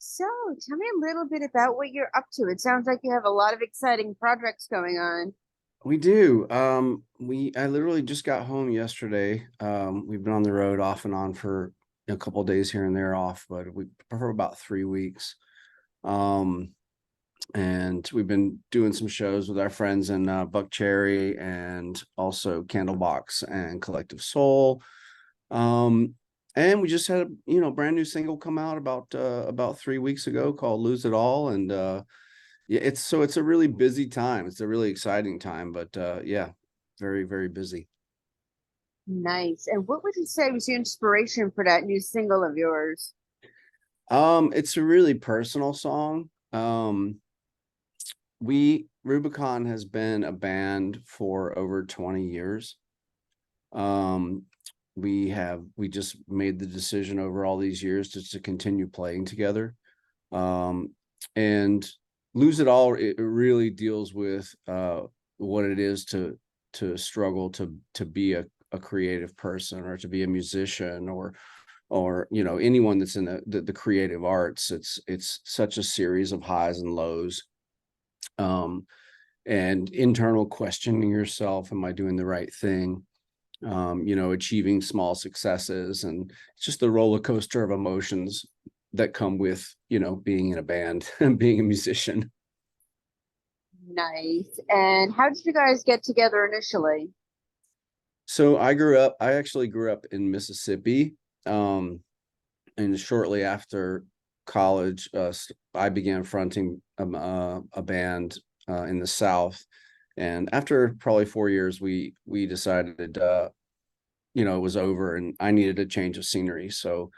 So, tell me a little bit about what you're up to. It sounds like you have a lot of exciting projects going on. We do. I literally just got home yesterday. We've been on the road off and on for a couple of days here and there off, but we for about 3 weeks. Um, and we've been doing some shows with our friends in Buck Cherry and also Candlebox and Collective Soul. Um, and we just had a brand new single come out about 3 weeks ago called "Lose It All," and yeah, it's a really busy time. It's a really exciting time, but yeah, very, very busy. Nice. And what would you say was your inspiration for that new single of yours? It's a really personal song. We Rubicon has been a band for over 20 years. Um, we just made the decision over all these years just to continue playing together. Um, and Lose It All, it really deals with what it is to struggle to be a creative person or to be a musician or anyone that's in the creative arts. It's such a series of highs and lows, um, and internal questioning yourself. Am I doing the right thing? Achieving small successes, and it's just the roller coaster of emotions that come with, being in a band and being a musician. Nice. And how did you guys get together initially? So I actually grew up in Mississippi. And shortly after college, I began fronting a band in the South. And after probably 4 years, we decided, it was over and I needed a change of scenery. So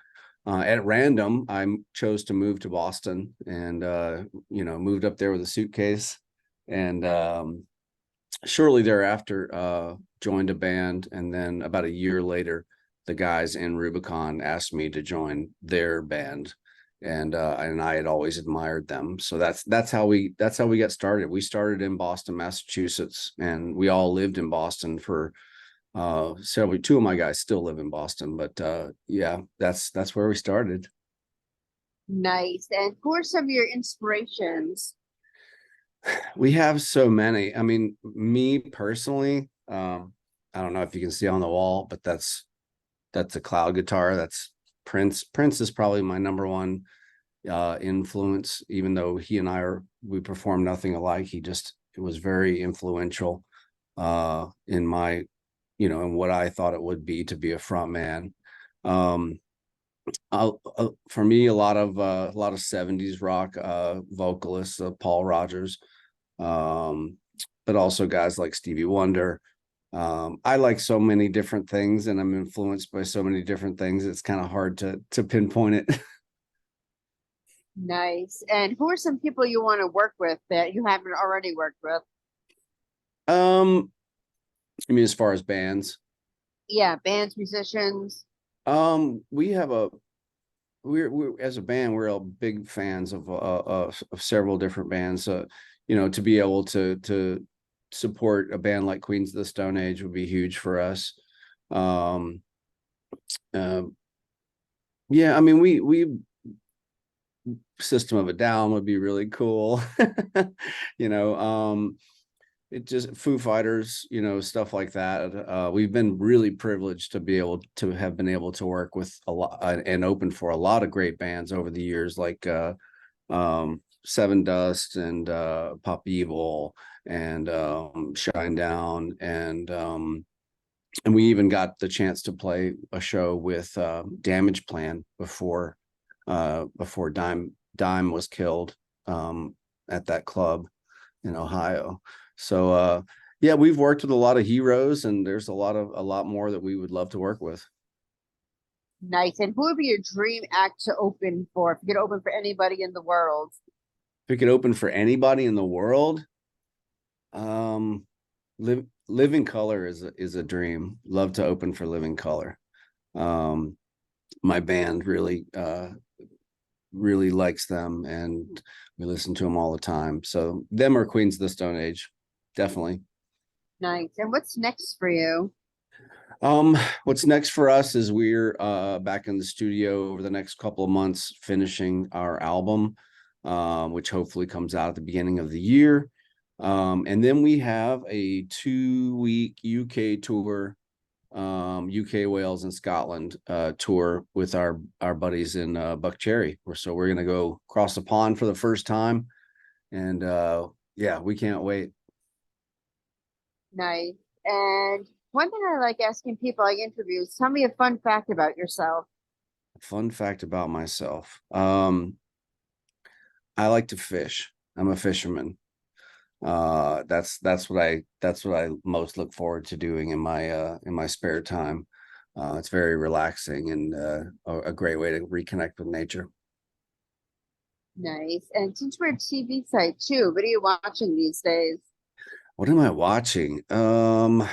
at random, I chose to move to Boston and, moved up there with a suitcase. And shortly thereafter, joined a band. And then about a year later, the guys in Rubicon asked me to join their band. And I had always admired them. So that's how we got started. We started in Boston, Massachusetts, and we all lived in Boston for several. Two of my guys still live in Boston, but yeah, that's where we started. Nice. And who are some of your inspirations? We have so many. I mean, me personally, I don't know if you can see on the wall, but that's a cloud guitar. That's Prince. Prince is probably my number one influence, even though we perform nothing alike. It was very influential in my, in what I thought it would be to be a front man. Um, for me, a lot of 70s rock vocalists, Paul Rogers, um, but also guys like Stevie Wonder. I like so many different things, and I'm influenced by so many different things. It's kind of hard to pinpoint it. Nice. And who are some people you want to work with that you haven't already worked with? um, I mean, as far as bands, Yeah, bands, musicians. we have a we're as a band, we're all big fans of several different bands. To be able to support a band like Queens of the Stone Age would be huge for us. Um, uh, yeah, I mean, we System of a Down would be really cool. you know, it just Foo Fighters, stuff like that. We've been really privileged to be able to have been able to work with a lot and open for a lot of great bands over the years, like Seven Dust and Pop Evil and Shine Down, and we even got the chance to play a show with Damage Plan before Dime was killed, at that club in Ohio. So yeah, we've worked with a lot of heroes, and there's a lot more that we would love to work with. Nice. And who would be your dream act to open for if you could open for anybody in the world? If we could open for anybody in the world, um, Living Color is a dream. Love to open for Living Color. Um, my band really likes them, and we listen to them all the time. So them or Queens of the Stone Age, definitely. Nice. And what's next for you? What's next for us is we're back in the studio over the next couple of months finishing our album, which hopefully comes out at the beginning of the year. And then we have a 2-week UK tour, UK, Wales, and Scotland tour with our buddies in Buckcherry. So we're gonna go across the pond for the first time, and yeah, we can't wait. Nice. And one thing I like asking people I interview is tell me a fun fact about yourself. Fun fact about myself. I like to fish. I'm a fisherman. That's what I most look forward to doing in my spare time. It's very relaxing and a great way to reconnect with nature. Nice. And since we're a TV site too, what are you watching these days? What am I watching? Gosh,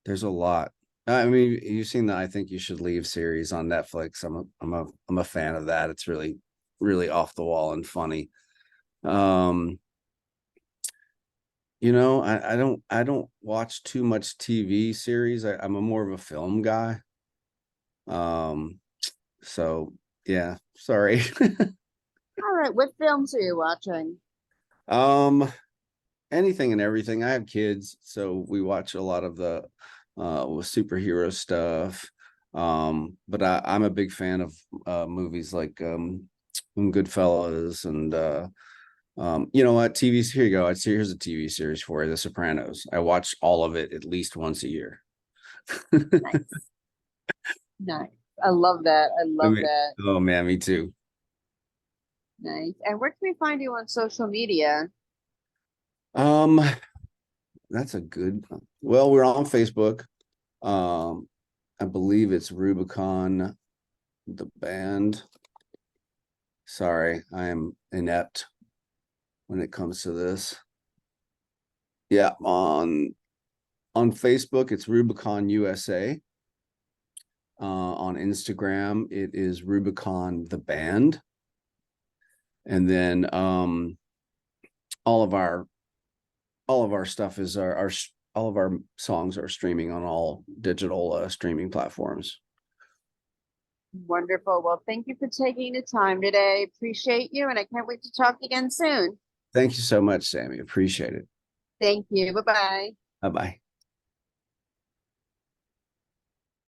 there's a lot. I mean, you've seen the I Think You Should Leave series on Netflix. I'm a fan of that. It's really off the wall and funny. Um, I don't watch too much TV series. I'm a more of a film guy. Um, so yeah, sorry. All right, what films are you watching? Um, anything and everything. I have kids, so we watch a lot of the superhero stuff. But I'm a big fan of movies like Goodfellas and you know what, TV's here you go. Here's a TV series for you, The Sopranos. I watch all of it at least once a year. Nice. Nice. I love that. I I love mean, that. oh man, me too. Nice. And where can we find you on social media? Um, that's a good. Well, we're on Facebook. Um, I believe it's Rubicon, the band. Sorry, I am inept when it comes to this. Yeah, on Facebook, it's Rubicon USA. On Instagram, it is Rubicon the band. And then all of our stuff is our all of our songs are streaming on all digital streaming platforms. Wonderful. Well, thank you for taking the time today. Appreciate you, and I can't wait to talk again soon. Thank you so much, Sammy. Appreciate it. Thank you. Bye bye. Bye bye.